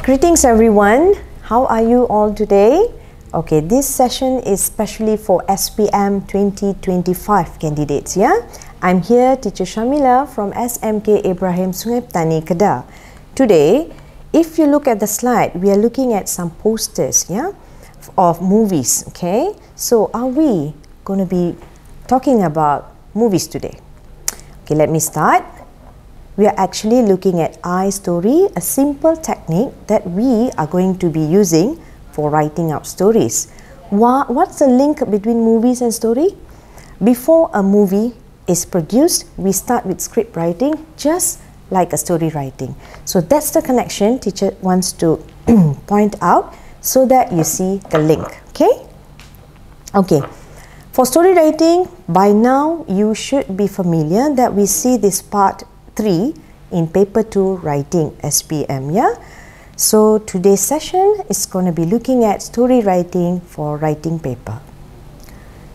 Greetings everyone, how are you all today? Okay, this session is specially for SPM 2025 candidates, yeah? I'm here, Teacher Shamila from SMK Ibrahim Sungai Petani, Kedah. Today, if you look at the slide, we are looking at some posters, yeah, of movies, okay? So, are we going to be talking about movies today? Okay, let me start. We are actually looking at iStory, a simple technique that we are going to be using for writing out stories. What's the link between movies and story? Before a movie is produced, we start with script writing, just like a story writing. So that's the connection teacher wants to point out so that you see the link, okay? Okay, for story writing, by now you should be familiar that we see this part 3 in paper 2 writing SPM, yeah? So today's session is going to be looking at story writing for writing paper.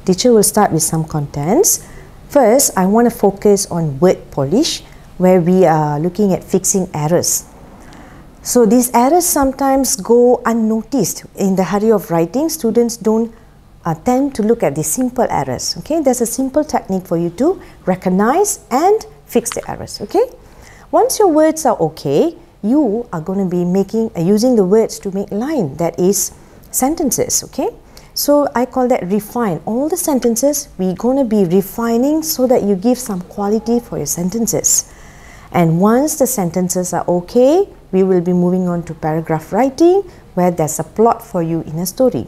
Teacher will start with some contents. First, I want to focus on word polish, where we are looking at fixing errors. So these errors sometimes go unnoticed. In the hurry of writing, students don't tend to look at the simple errors, okay? There's a simple technique for you to recognize and fix the errors, okay? Once your words are okay, you are going to be using the words to make line, that is sentences, okay? So I call that refine. All the sentences we're going to be refining so that you give some quality for your sentences. And once the sentences are okay, we will be moving on to paragraph writing, where there's a plot for you in a story,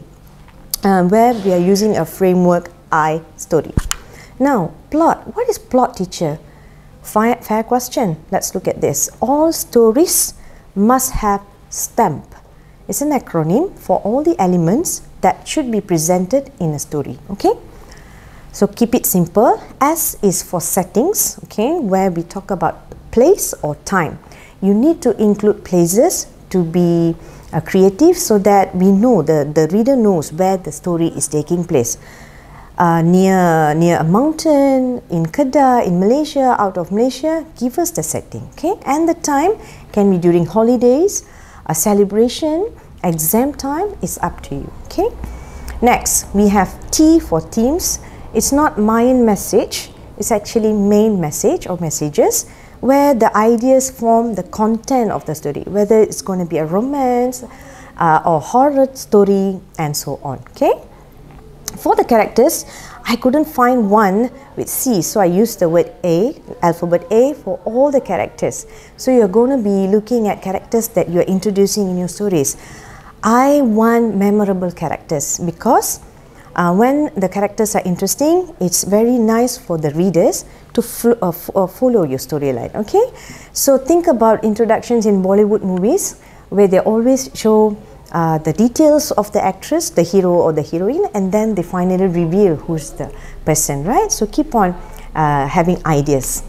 where we are using a framework iStory. Now, plot. What is plot, teacher? Fair question. Let's look at this. All stories must have stamp. It's an acronym for all the elements that should be presented in a story, okay? So keep it simple. S is for settings, okay, where we talk about place or time. You need to include places to be creative so that we know, the reader knows where the story is taking place. Near a mountain, in Kedah, in Malaysia, out of Malaysia, give us the setting, okay? And the time can be during holidays, a celebration, exam time, is up to you, okay? Next, we have T for themes. It's not main message, it's actually main message or messages, where the ideas form the content of the story, whether it's going to be a romance or horror story and so on, okay? For the characters, I couldn't find one with C, so I used the word A, alphabet A, for all the characters. So you're going to be looking at characters that you're introducing in your stories. I want memorable characters because when the characters are interesting, it's very nice for the readers to follow your storyline, okay? So think about introductions in Bollywood movies, where they always show the details of the actress, the hero or the heroine, and then they finally reveal who's the person, right? So keep on having ideas.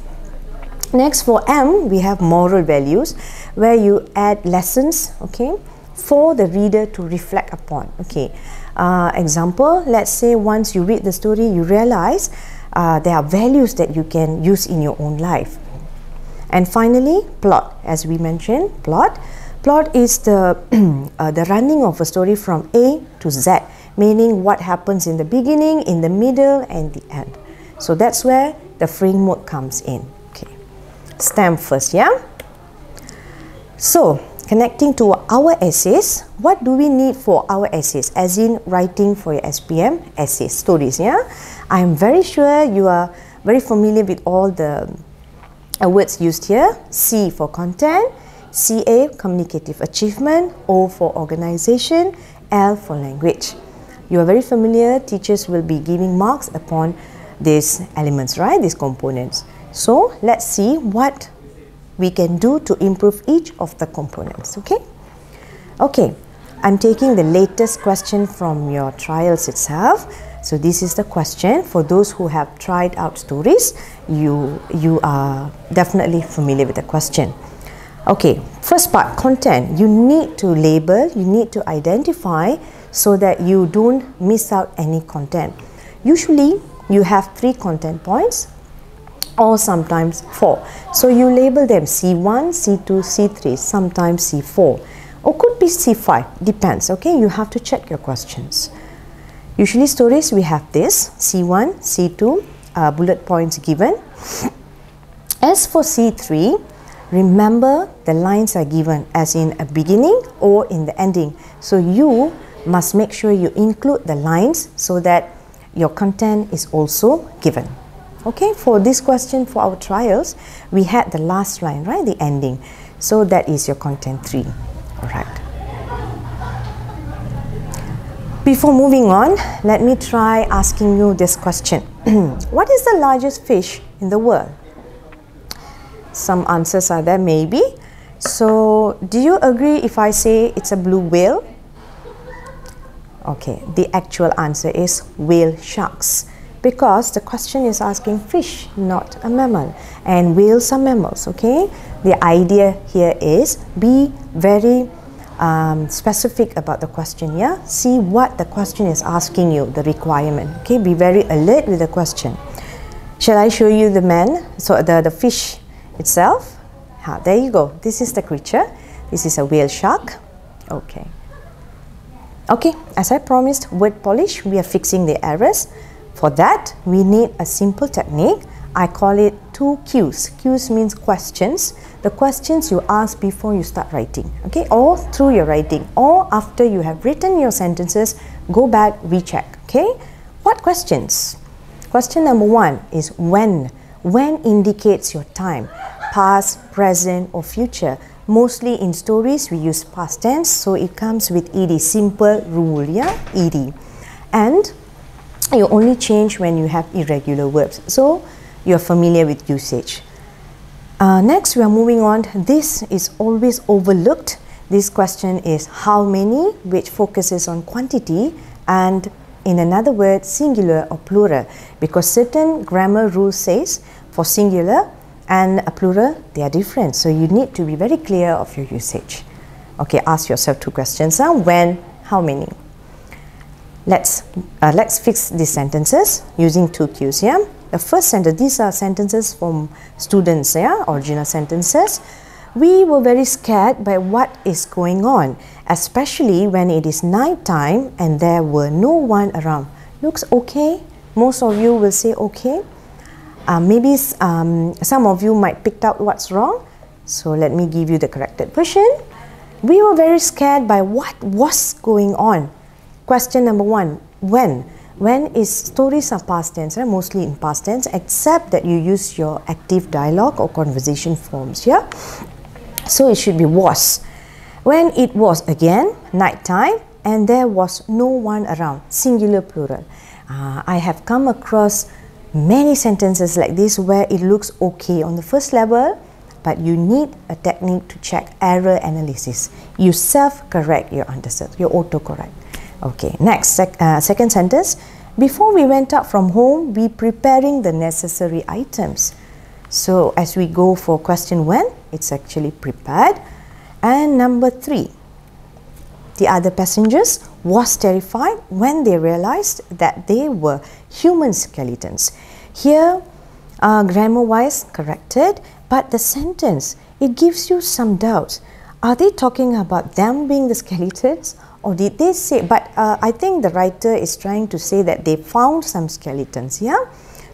Next, for M, we have moral values, where you add lessons, okay, for the reader to reflect upon, okay? Example, let's say once you read the story, you realize there are values that you can use in your own life. And finally, plot. As we mentioned, plot. Plot is the running of a story from A to Z, meaning what happens in the beginning, in the middle, and the end. So that's where the framework comes in. Okay, stamp first, yeah? So, connecting to our essays, what do we need for our essays? As in writing for your SPM essays, stories, yeah? I am very sure you are very familiar with all the words used here. C for content, CA, communicative achievement, O for organization, L for language. You are very familiar, teachers will be giving marks upon these elements, right, these components. So, let's see what we can do to improve each of the components, okay? Okay, I'm taking the latest question from your trials itself. So, this is the question. For those who have tried out stories, you are definitely familiar with the question. Okay, first part, content. You need to label, you need to identify so that you don't miss out any content. Usually, you have 3 content points or sometimes 4. So, you label them C1, C2, C3, sometimes C4. or could be C5, depends, okay? You have to check your questions. Usually stories, we have this, C1, C2, bullet points given. As for C3, remember the lines are given as in a beginning or in the ending. So you must make sure you include the lines so that your content is also given. Okay, for this question, for our trials, we had the last line, right, the ending. So that is your content 3. All right. Before moving on, let me try asking you this question. What is the largest fish in the world? Some answers are there, maybe. So, do you agree if I say it's a blue whale? Okay, the actual answer is whale sharks, because the question is asking fish, not a mammal, and whales are mammals, okay? The idea here is be very specific about the question, yeah? See what the question is asking you, the requirement, okay? Be very alert with the question. Shall I show you the the fish itself? There you go. This is the creature. This is a whale shark. Okay. Okay, as I promised, word polish, we are fixing the errors. For that, we need a simple technique. I call it 2 Qs. Qs means questions. The questions you ask before you start writing, okay, or through your writing, or after you have written your sentences, go back, recheck, okay. What questions? Question number 1 is when. When indicates your time, past, present, or future. Mostly in stories, we use past tense, so it comes with ed, simple rule, yeah, ed. And you only change when you have irregular verbs, so you're familiar with usage. Next, we are moving on. This is always overlooked. This question is how many, which focuses on quantity, and in another word, singular or plural, because certain grammar rules says for singular and a plural, they are different. So you need to be very clear of your usage. Okay, ask yourself 2 questions. When, how many? Let's fix these sentences using 2 Qs, yeah? The first sentence, these are sentences from students, yeah? Original sentences. We were very scared by what is going on, especially when it is night time and there were no one around. Looks okay? Most of you will say okay. Maybe some of you might pick out what's wrong. So let me give you the corrected version. We were very scared by what was going on. Question number 1, when? When is stories are past tense, right? Mostly in past tense, except that you use your active dialogue or conversation forms, yeah? So it should be was. When it was again night time and there was no one around, singular plural. I have come across many sentences like this where it looks okay on the first level, but you need a technique to check error analysis. You self-correct your answer, your autocorrect. Okay, next, second sentence. Before we went out from home, we preparing the necessary items. So as we go for question when, it's actually prepared. And number 3, the other passengers was terrified when they realized that they were human skeletons. Here, grammar-wise corrected, but the sentence, it gives you some doubts. Are they talking about them being the skeletons? Or did they say, but I think the writer is trying to say that they found some skeletons, yeah?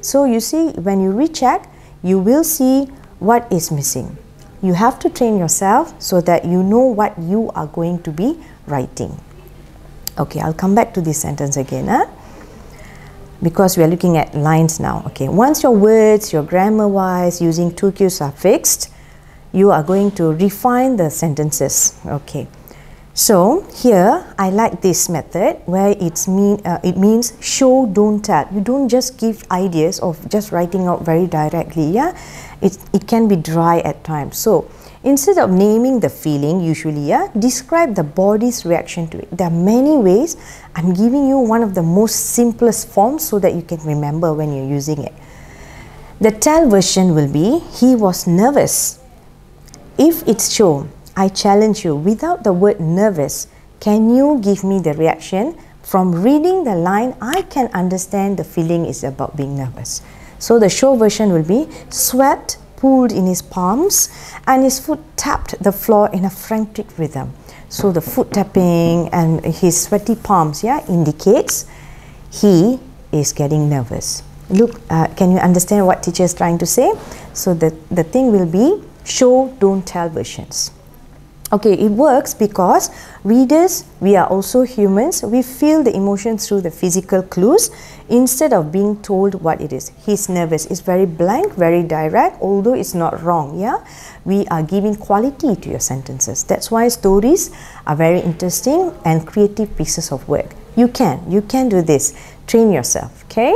So you see, when you recheck, you will see what is missing. You have to train yourself so that you know what you are going to be writing. Okay, I'll come back to this sentence again, because we are looking at lines now. Okay, once your words, your grammar-wise, using 2 Qs are fixed, you are going to refine the sentences. Okay. So here I like this method where it means show, don't tell. You don't just give ideas of just writing out very directly, yeah? It can be dry at times. So instead of naming the feeling usually, yeah, describe the body's reaction to it. There are many ways. I'm giving you one of the most simplest forms so that you can remember when you're using it. The tell version will be, he was nervous. If it's show, I challenge you, without the word nervous, can you give me the reaction? From reading the line, I can understand the feeling is about being nervous. So the show version will be, sweat pulled in his palms and his foot tapped the floor in a frantic rhythm. So the foot tapping and his sweaty palms, yeah, indicates he is getting nervous. Look, can you understand what teacher is trying to say? So the thing will be show, don't tell versions. Okay, it works because readers, we are also humans. We feel the emotions through the physical clues instead of being told what it is. He's nervous. It's very blank, very direct, although it's not wrong. Yeah, we are giving quality to your sentences. That's why stories are very interesting and creative pieces of work. You can do this. Train yourself. Okay.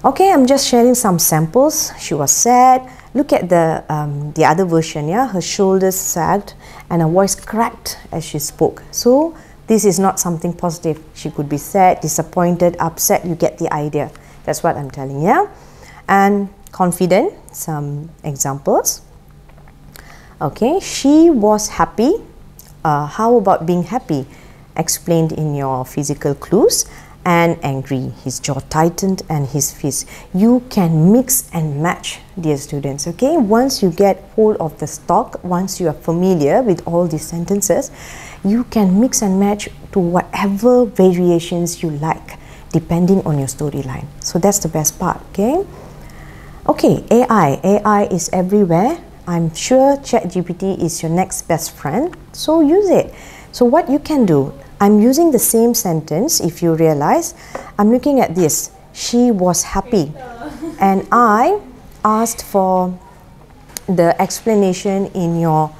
Okay, I'm just sharing some samples. She was sad. Look at the other version, yeah? Her shoulders sagged and her voice cracked as she spoke. So this is not something positive. She could be sad, disappointed, upset. You get the idea. That's what I'm telling you. Yeah? And confident, some examples. Okay, she was happy. How about being happy? Explained in your physical clues. And angry, his jaw tightened and his fist. You can mix and match, dear students. Okay, once you get hold of the stock, once you are familiar with all these sentences, you can mix and match to whatever variations you like, depending on your storyline. So that's the best part. Okay. Okay, AI is everywhere. I'm sure ChatGPT is your next best friend. So use it. So what you can do, I'm using the same sentence. If you realize, I'm looking at this. She was happy. And I asked for the explanation in your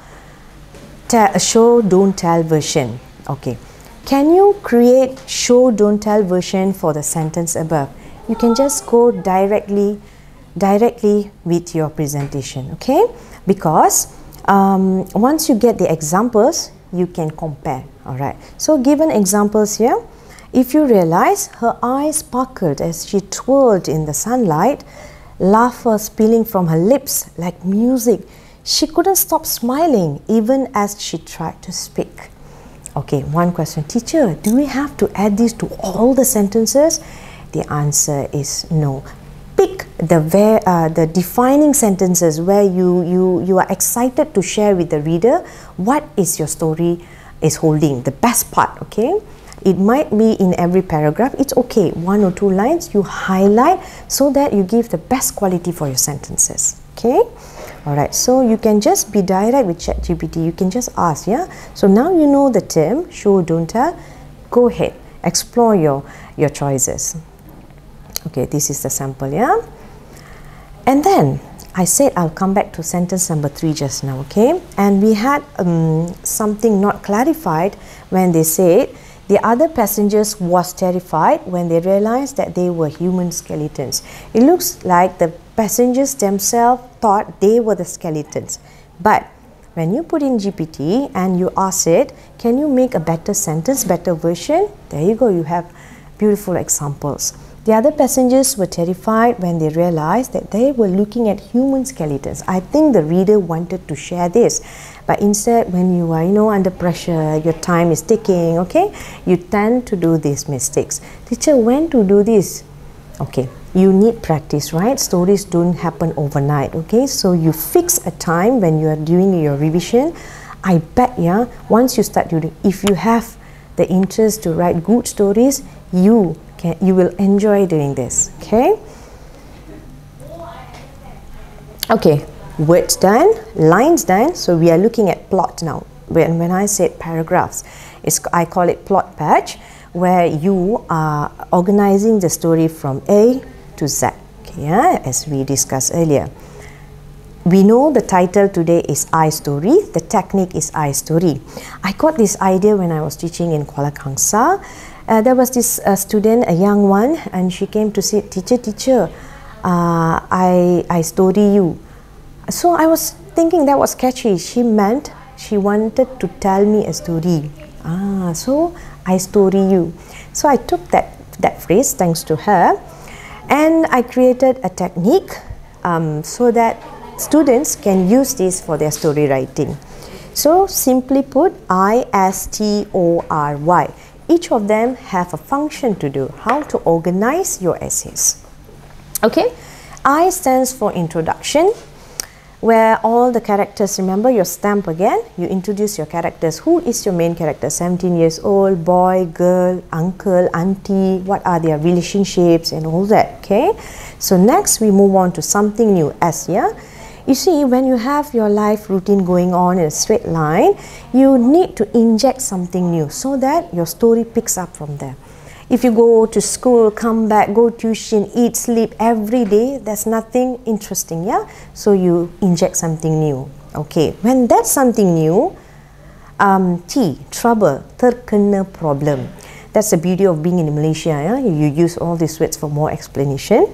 show, don't tell version. Okay. Can you create show, don't tell version for the sentence above? You can just go directly with your presentation. Okay. Because once you get the examples, you can compare. Alright, so given examples here, if you realize her eyes sparkled as she twirled in the sunlight, laughter spilling from her lips like music. She couldn't stop smiling even as she tried to speak. Okay, one question. Teacher, do we have to add this to all the sentences? The answer is no. Pick the defining sentences where you are excited to share with the reader what is your story is holding, the best part. Okay, it might be in every paragraph. It's okay, 1 or 2 lines you highlight so that you give the best quality for your sentences. Okay, all right, so you can just be direct with ChatGPT. You can just ask. Yeah, so now you know the term show, don't tell. Go ahead, explore your choices. Okay, this is the sample. Yeah, and then I said I'll come back to sentence number 3 just now. Okay, and we had something not clarified when they said the other passengers was terrified when they realized that they were human skeletons. It looks like the passengers themselves thought they were the skeletons, but when you put in GPT and you ask it, can you make a better sentence, better version? There you go, you have beautiful examples. The other passengers were terrified when they realized that they were looking at human skeletons. I think the reader wanted to share this, but instead when you are under pressure, your time is ticking, okay, you tend to do these mistakes. Teacher, when to do this? Okay, you need practice, right? Stories don't happen overnight, okay? So you fix a time when you are doing your revision. I bet, once you start doing, if you have the interest to write good stories, you will enjoy doing this. Okay. Okay, words done, lines done. So we are looking at plot now. When I said paragraphs, I call it plot patch, where you are organizing the story from A to Z. Okay, as we discussed earlier. We know the title today is I Story. The technique is I Story. I got this idea when I was teaching in Kuala Kangsar. There was this student, a young one, and she came to say, teacher, I story you. So I was thinking that was catchy. She meant she wanted to tell me a story. So I story you. So I took that phrase thanks to her, and I created a technique so that students can use this for their story writing. So simply put, I-S-T-O-R-Y. Each of them have a function to do, how to organize your essays. Okay, I stands for introduction, where all the characters, remember your stamp again, you introduce your characters. Who is your main character? 17 years old, boy, girl, uncle, auntie, what are their relationships and all that, okay? So next we move on to something new, S, yeah? You see, when you have your life routine going on in a straight line, you need to inject something new so that your story picks up from there. If you go to school, come back, go tuition, eat, sleep every day, there's nothing interesting, yeah? So you inject something new, okay? When that's something new, T, trouble, terkena problem. That's the beauty of being in Malaysia, yeah? You use all these words for more explanation.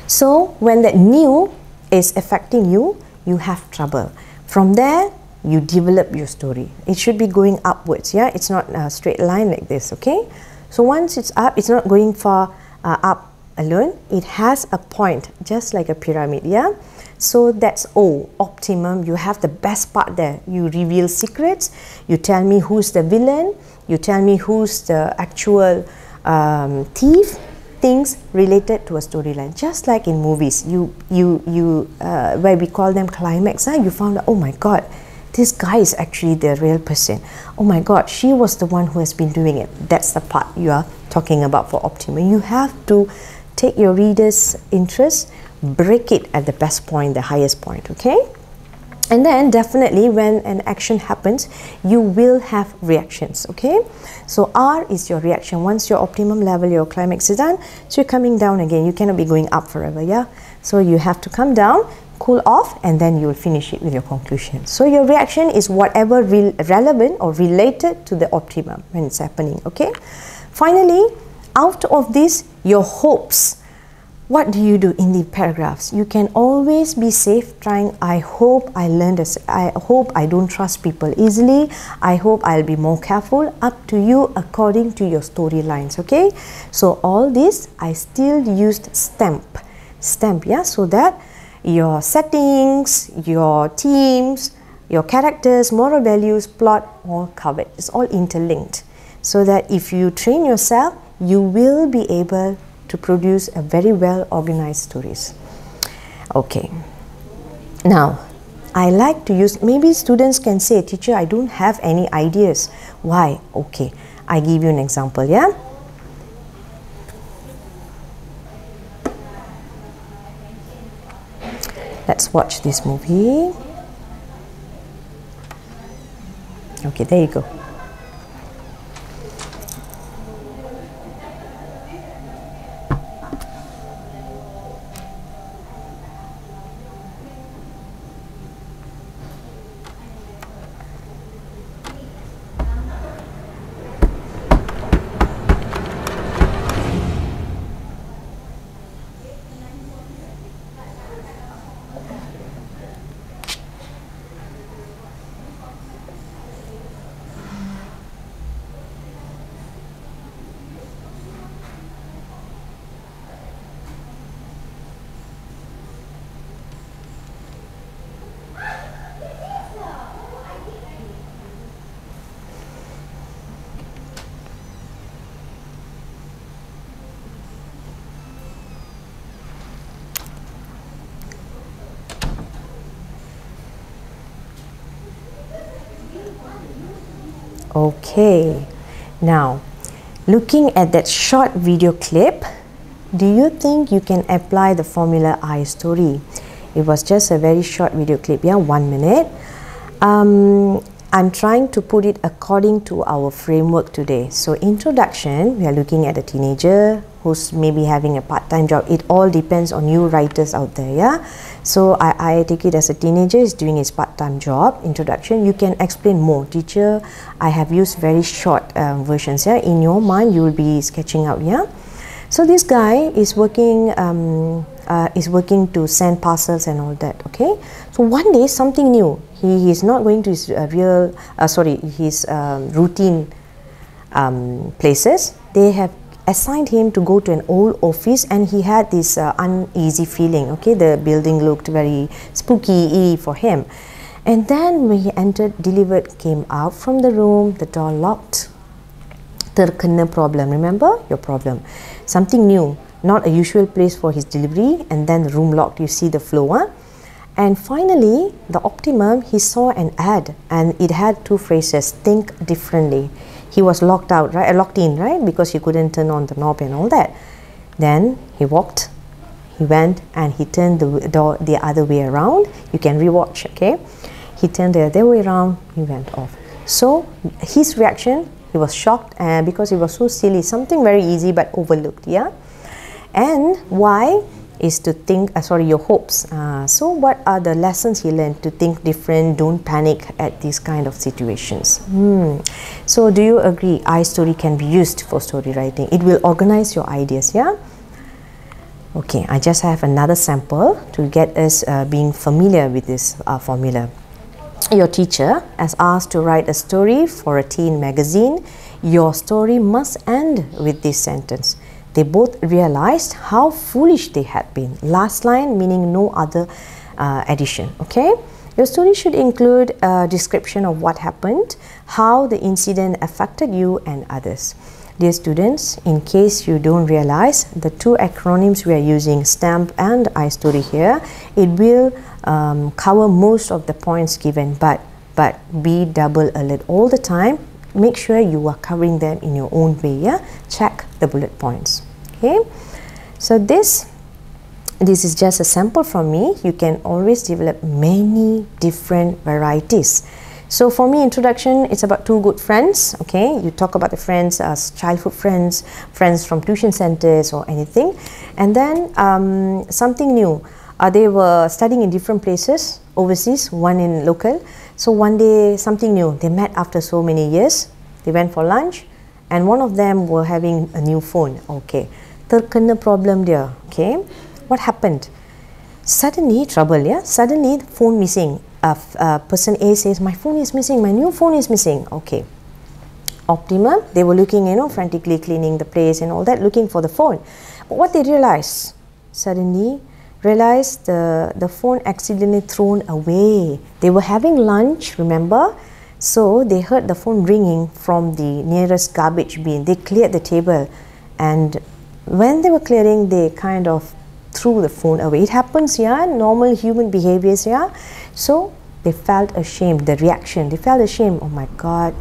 So when that new is affecting you, you have trouble. From there, you develop your story. It should be going upwards, yeah? It's not a straight line like this, okay? So once it's up, it's not going far up alone. It has a point, just like a pyramid, yeah? So that's O, optimum. You have the best part there. You reveal secrets. You tell me who's the villain. You tell me who's the actual thief. Things related to a storyline, just like in movies. Where we call them climax. You found out, oh my God, this guy is actually the real person. Oh my God, she was the one who has been doing it. That's the part you are talking about for optimum. You have to take your reader's interest, break it at the best point, the highest point, okay? And then definitely when an action happens, you will have reactions, okay? So R is your reaction. Once your optimum level, your climax is done, so you're coming down again. You cannot be going up forever, yeah? So you have to come down, cool off, and then you will finish it with your conclusion. So your reaction is whatever relevant or related to the optimum when it's happening, okay? Finally, out of this, your hopes. What do you do in the paragraphs? You can always be safe trying, I hope I learned this. I hope I don't trust people easily. I hope I'll be more careful. Up to you according to your storylines, okay? So all this, I still used stamp, yeah, so that your settings, your themes, your characters, moral values, plot, all covered. It's all interlinked. So that if you train yourself, you will be able to produce a very well organized stories. Okay. Now, I like to use, maybe students can say, teacher, I don't have any ideas. Why? Okay. I give you an example, yeah? Let's watch this movie. Okay, there you go. Okay, now looking at that short video clip, do you think you can apply the formula I story? It was just a very short video clip, yeah, 1 minute. I'm trying to put it according to our framework today. So introduction, we are looking at a teenager who's maybe having a part-time job. It all depends on you writers out there, yeah? So I take it as a teenager is doing his part-time job. Introduction, you can explain more. Teacher, I have used very short versions, yeah? In your mind, you will be sketching out, yeah? So this guy is working to send parcels and all that, okay? So one day, something new. He is not going to his routine places. They have assigned him to go to an old office, and he had this uneasy feeling, okay? The building looked very spooky for him. And then when he entered, delivered, came out from the room, the door locked. Terkena problem, remember? Your problem. Something new, not a usual place for his delivery, and then the room locked, you see the flow, huh? And finally, the Optimum, he saw an ad and it had two phrases, think differently. He was locked out, right? Locked in, right? Because he couldn't turn on the knob and all that. Then he walked, he went and he turned the door the other way around. You can rewatch, okay? He turned the other way around, he went off. So his reaction, he was shocked because it was so silly, something very easy but overlooked, yeah? And why is to think, your hopes. So what are the lessons he learned? To think different, don't panic at these kind of situations. So do you agree I story can be used for story writing? It will organize your ideas, yeah? Okay, I just have another sample to get us being familiar with this formula. Your teacher has asked to write a story for a teen magazine. Your story must end with this sentence. They both realized how foolish they had been. Last line meaning no other addition, okay? Your story should include a description of what happened, how the incident affected you and others. Dear students, in case you don't realize, the two acronyms we are using, STAMP and iStory here, it will cover most of the points given, but be double alert all the time. Make sure you are covering them in your own way, yeah? Check the bullet points, okay? So this is just a sample from me. You can always develop many different varieties. So for me, introduction, it's about two good friends, okay? You talk about the friends as childhood friends, friends from tuition centers or anything. And then something new. They were studying in different places, overseas, one in local. So one day, something new. They met after so many years. They went for lunch and one of them were having a new phone. Okay. Terkena problem dia. Okay. What happened? Suddenly, trouble, yeah? Suddenly, phone missing. Person A says, my phone is missing, my new phone is missing. Okay. Optimum, they were looking, frantically cleaning the place and all that, looking for the phone. But what they realized, suddenly, realized the phone accidentally thrown away. They were having lunch, remember? So they heard the phone ringing from the nearest garbage bin. They cleared the table and when they were clearing, they kind of threw the phone away. It happens, yeah, normal human behaviors, yeah. So they felt ashamed, the reaction, they felt ashamed. Oh my God,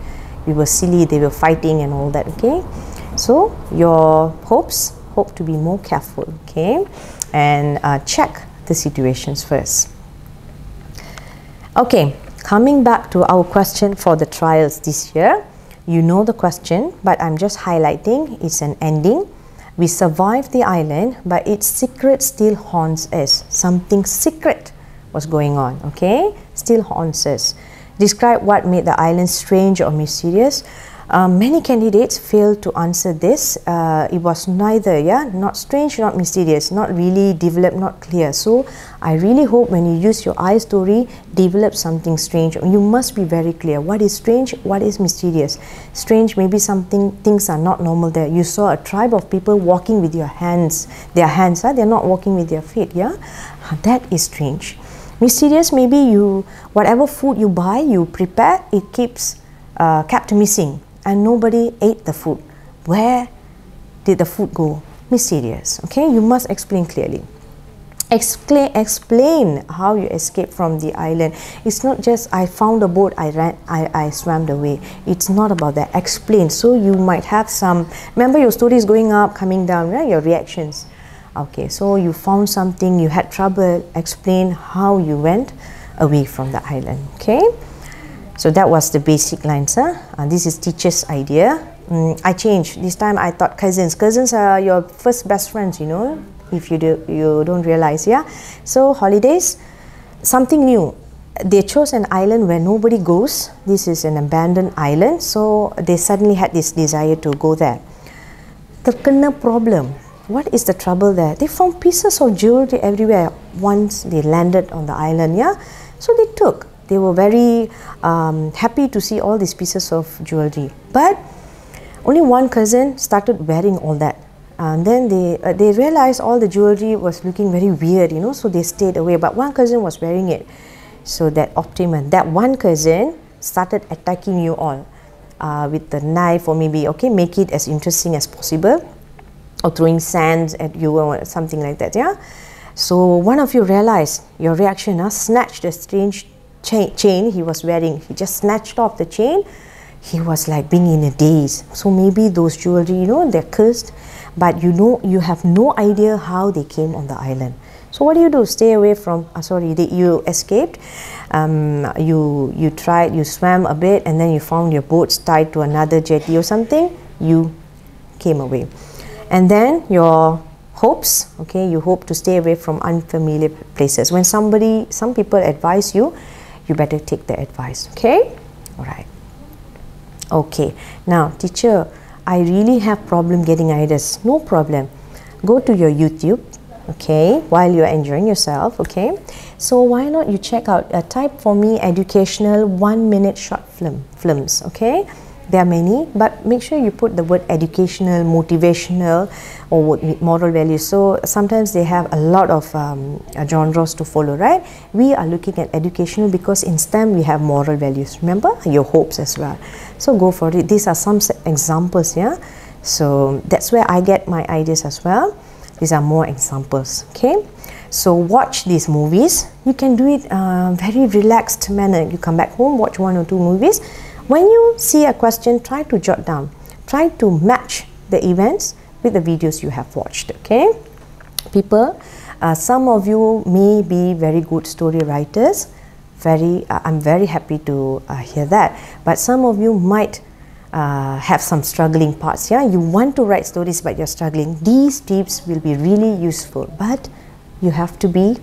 we were silly, they were fighting and all that, okay? So your hopes, hope to be more careful, okay? And check the situations first. Okay, coming back to our question for the trials this year. You know the question, but I'm just highlighting it's an ending. We survived the island, but its secret still haunts us. Something secret was going on, okay? Still haunts us. Describe what made the island strange or mysterious. Many candidates failed to answer this. It was neither, yeah, not strange, not mysterious, not really developed, not clear. So I really hope when you use your I story, develop something strange. You must be very clear. What is strange? What is mysterious? Strange, maybe things are not normal there. You saw a tribe of people walking with their hands, they're not walking with their feet, yeah? That is strange. Mysterious, maybe whatever food you buy, you prepare, it kept missing. And nobody ate the food. Where did the food go? Mysterious. Okay, you must explain clearly. Explain how you escaped from the island. It's not just I found a boat, I swam away. It's not about that. Explain. So you might have some. Remember, your story is going up, coming down, right? Your reactions. Okay, so you found something, you had trouble. Explain how you went away from the island. Okay. So that was the basic lines. This is teacher's idea. I changed. This time I thought cousins. Cousins are your first best friends, if you don't realize, yeah? So holidays, something new. They chose an island where nobody goes. This is an abandoned island. So they suddenly had this desire to go there. Terkena problem. What is the trouble there? They found pieces of jewelry everywhere once they landed on the island, yeah? So they took. They were very happy to see all these pieces of jewelry. But only one cousin started wearing all that. And then they realized all the jewelry was looking very weird, so they stayed away. But one cousin was wearing it. So that one cousin started attacking you all with the knife or maybe, okay, make it as interesting as possible. Or throwing sands at you or something like that, yeah? So one of you realized your reaction, snatched a strange chain he was wearing. He just snatched off the chain. He was like being in a daze. So maybe those jewelry, you know, they're cursed, but you know, you have no idea how they came on the island. So what do? Stay away from, you escaped. You tried, you swam a bit, and then you found your boats tied to another jetty or something. You came away. And then your hopes, okay, you hope to stay away from unfamiliar places. When some people advise you, you better take their advice, okay? All right. Okay, now teacher, I really have problem getting ideas. No problem. Go to your YouTube, okay, while you're enjoying yourself, okay? So why not you check out, type for me educational 1-minute short films, okay? There are many, but make sure you put the word educational, motivational, or moral values. So sometimes they have a lot of genres to follow, right? We are looking at educational because in STEM we have moral values. Remember your hopes as well. So go for it. These are some examples, yeah? So that's where I get my ideas as well. These are more examples, okay? So watch these movies. You can do it very relaxed manner. You come back home, watch 1 or 2 movies. When you see a question, try to jot down. Try to match the events with the videos you have watched, okay? People, some of you may be very good story writers. I'm very happy to hear that. But some of you might have some struggling parts, yeah? You want to write stories but you're struggling. These tips will be really useful, but you have to be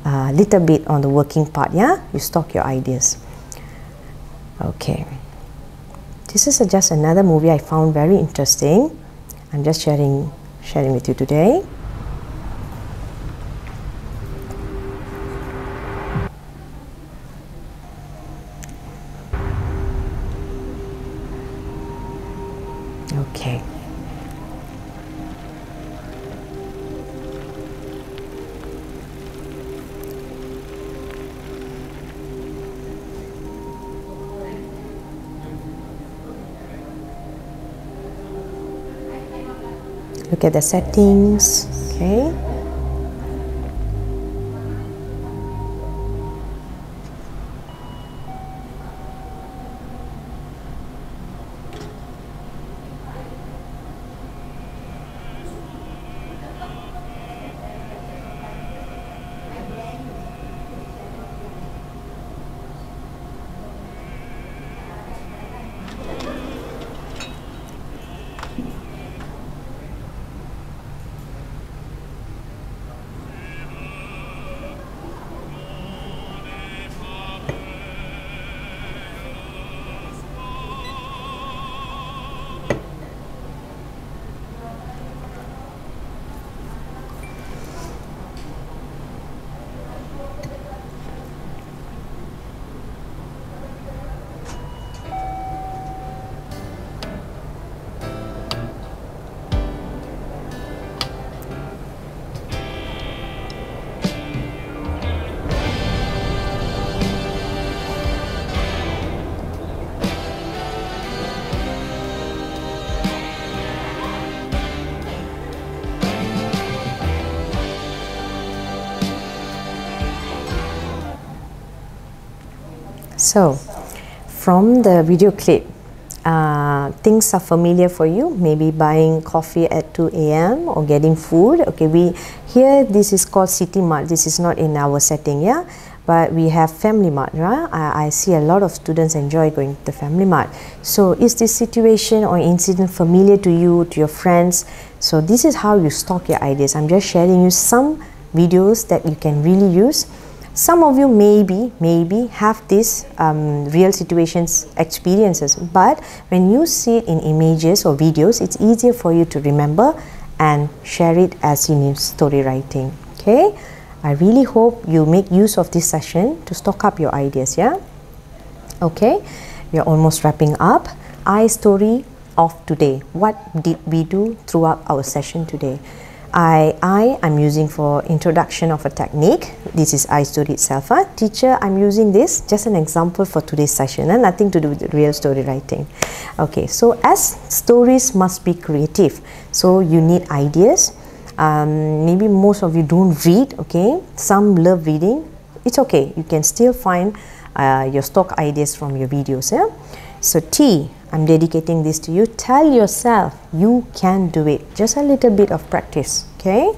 a little bit on the working part, yeah? You stock your ideas. Okay. This is just another movie I found very interesting. I'm just sharing with you today. Okay. Look at the settings, okay? So, from the video clip, things are familiar for you. Maybe buying coffee at 2 AM or getting food. Okay, here this is called City Mart. This is not in our setting, yeah. But we have Family Mart, right? I see a lot of students enjoy going to the Family Mart. So, is this situation or incident familiar to you, to your friends? So, this is how you stock your ideas. I'm just sharing you some videos that you can really use. Some of you maybe have this real situations experiences, but when you see it in images or videos, it's easier for you to remember and share it as in your story writing. Okay, I really hope you make use of this session to stock up your ideas. Yeah. Okay, we are almost wrapping up. Story of today. What did we do throughout our session today? I'm using for introduction of a technique. This is story itself. Teacher, I'm using this, just an example for today's session, and nothing to do with real story writing. Okay, so as stories must be creative, so you need ideas. Maybe most of you don't read, okay? Some love reading. It's okay. You can still find your stock ideas from your videos. Yeah? So T, I'm dedicating this to you. Tell yourself you can do it. Just a little bit of practice, okay?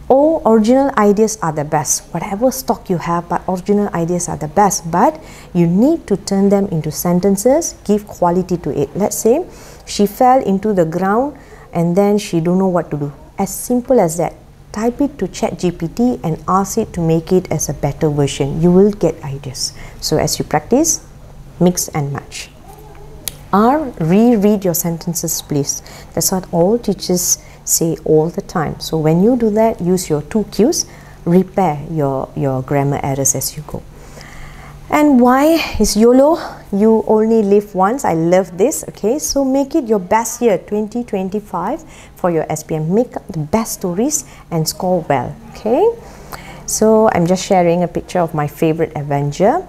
All original ideas are the best. Whatever stock you have, but original ideas are the best. But you need to turn them into sentences, give quality to it. Let's say she fell into the ground and then she don't know what to do. As simple as that. Type it to ChatGPT and ask it to make it as a better version. You will get ideas. So as you practice, mix and match. R, reread your sentences, please. That's what all teachers say all the time. So when you do that, use your 2 Qs, repair your grammar errors as you go. And why is YOLO? You only live once. I love this. Okay, so make it your best year 2025 for your SPM. Make up the best stories and score well. Okay, so I'm just sharing a picture of my favorite Avenger.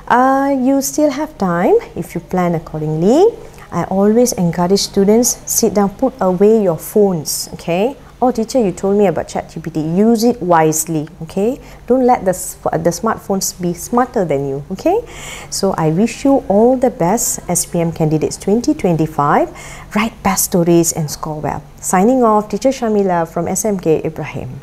You still have time if you plan accordingly. I always encourage students, sit down, put away your phones. Okay. Oh, teacher, you told me about ChatGPT. Use it wisely, okay? Don't let the smartphones be smarter than you, okay? So I wish you all the best, SPM candidates 2025. Write best stories and score well. Signing off, Teacher Shamila from SMK Ibrahim.